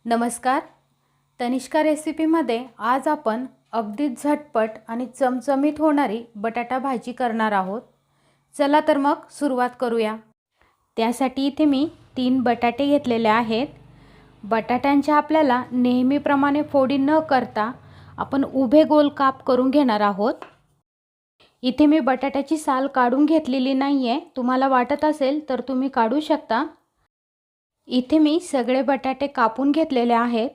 नमस्कार. तनिष्का रेसिपीमध्ये आज आपण अगदीच झटपट आणि चमचमीत होणारी बटाटा भाजी करणार आहोत. चला तर मग सुरुवात करूया. त्यासाठी इथे मी 3 बटाटे घेतलेले आहेत. बटाट्यांच्या आपल्याला नेहमीप्रमाणे फोडी न करता आपण उभे गोल काप करून घेणार आहोत. इथे मी बटाट्याची साल काढून घेतलेली नाही आहे. तुम्हाला वाटत असेल तर तुम्ही काढू शकता. इथे मी सगळे बटाटे कापून घेतलेले आहेत.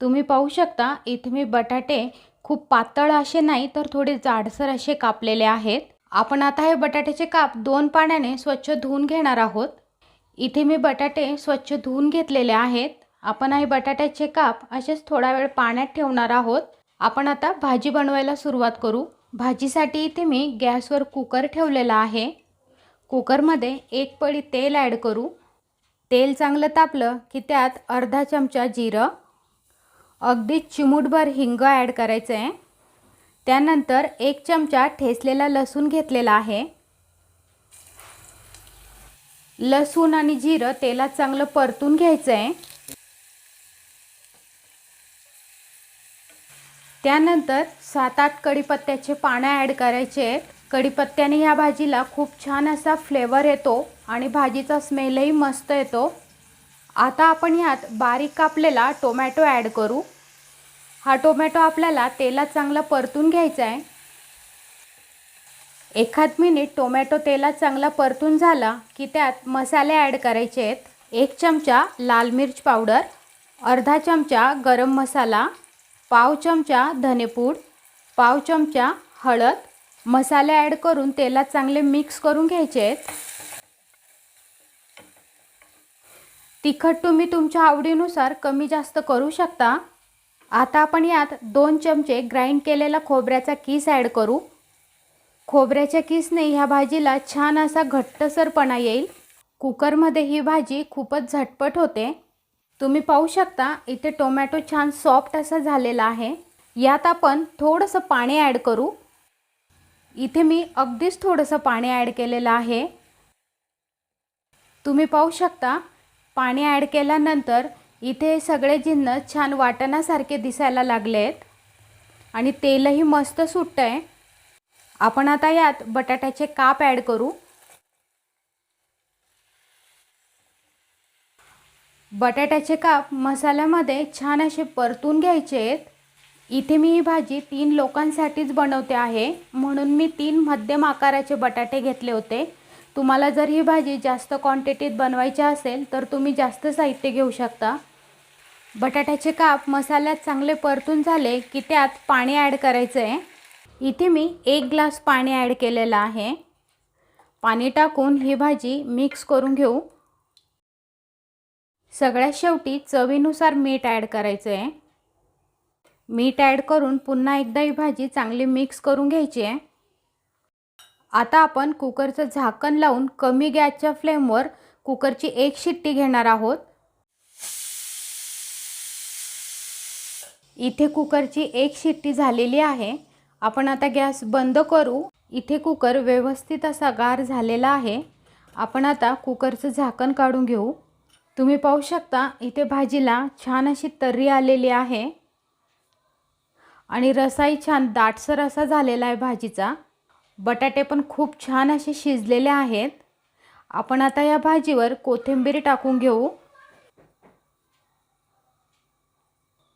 तुम्ही पाहू शकता इथे मी बटाटे खूप पातळ असे नाही तर थोडे जाडसर असे कापलेले आहेत. आपण आता हे बटाट्याचे काप 2 पाण्याने स्वच्छ धुवून घेणार आहोत. इथे मी बटाटे स्वच्छ धुवून घेतलेले आहेत. आपण हे बटाट्याचे काप असेच थोडा वेळ पाण्यात ठेवणार आहोत. आपण आता भाजी बनवायला सुरुवात करू. भाजीसाठी इथे मी गॅसवर कुकर ठेवलेला आहे. कुकरमध्ये 1 पळी तेल ॲड करू. तेल चांगलं तापलं की त्यात अर्धा चमचा जिरं, अगदी चिमूटभर हिंग ॲड करायचं आहे. त्यानंतर 1 चमचा ठेचलेला लसूण घेतलेला आहे. लसूण आणि जिरं तेलात चांगलं परतून घ्यायचं आहे. त्यानंतर 7-8 कढीपत्त्याचे पानं ॲड करायचे आहेत. कढीपत्त्याने ह्या भाजीला खूप छान असा फ्लेवर येतो आणि भाजीचा स्मेलही मस्त येतो. आता आपण ह्यात बारीक कापलेला टोमॅटो ॲड करू. हा टोमॅटो आपल्याला तेलात चांगला परतून घ्यायचा आहे. 1 मिनिट टोमॅटो तेलात चांगला परतून झाला की त्यात मसाले ॲड करायचे आहेत. 1 चमचा लाल मिर्च पावडर, अर्धा चमचा गरम मसाला, पाव चमचा धनेपूड, पाव चमचा हळद. मसाले ॲड करून तेलात चांगले मिक्स करून घ्यायचे आहेत. तिखट तुम्ही तुमच्या आवडीनुसार कमी जास्त करू शकता. आता आपण यात 2 चमचे ग्राइंड केलेला खोबऱ्याचा कीस ॲड करू. खोबऱ्याच्या कीसने ह्या भाजीला छान असा घट्टसरपणा येईल. कुकरमध्ये ही भाजी खूपच झटपट होते. तुम्ही पाहू शकता इथे टोमॅटो छान सॉफ्ट असा झालेला आहे. यात आपण थोडंसं पाणी ॲड करू. इथे मी अगदीच थोडंसं पाणी ॲड केलेलं आहे. तुम्ही पाहू शकता पाणी ॲड केल्यानंतर इथे सगळे जिन्नस छान वाटणासारखे दिसायला लागले आहेत आणि तेलही मस्त सुटतं आहे. आपण आता यात बटाट्याचे काप ॲड करू. बटाट्याचे काप मसाल्यामध्ये छान असे परतून घ्यायचे आहेत. इथे मी ही भाजी 3 लोकांसाठीच बनवते आहे म्हणून मी 3 मध्यम आकाराचे बटाटे घेतले होते. तुम्हाला जर ही भाजी जास्त क्वांटिटीत बनवायची असेल तर तुम्ही जास्त साहित्य घेऊ शकता. बटाट्याचे काप मसाल्यात चांगले परतून झाले की त्यात पाणी ॲड करायचं आहे. इथे मी 1 ग्लास पाणी ॲड केलेलं आहे. पाणी टाकून ही भाजी मिक्स करून घेऊ. सगळ्यात शेवटी चवीनुसार मीठ ॲड करायचं आहे. मीठ ॲड करून पुन्हा एकदा ही भाजी चांगली मिक्स करून घ्यायची आहे. आता आपण कुकरचं झाकण लावून कमी गॅसच्या फ्लेमवर कुकरची 1 शिट्टी घेणार आहोत. इथे कुकरची 1 शिट्टी झालेली आहे. आपण आता गॅस बंद करू. इथे कुकर व्यवस्थित असा गार झालेला आहे. आपण आता कुकरचं झाकण काढून घेऊ. तुम्ही पाहू शकता इथे भाजीला छान अशी तर्री आलेली आहे आणि रसाही छान दाटसर असा झालेला आहे भाजीचा. बटाटे पण खूप छान असे शिजलेले आहेत. आपण आता या भाजीवर कोथिंबीर टाकून घेऊ.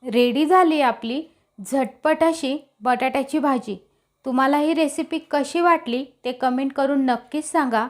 रेडी झाली आपली झटपट अशी बटाट्याची भाजी. तुम्हाला ही रेसिपी कशी वाटली ते कमेंट करून नक्कीच सांगा.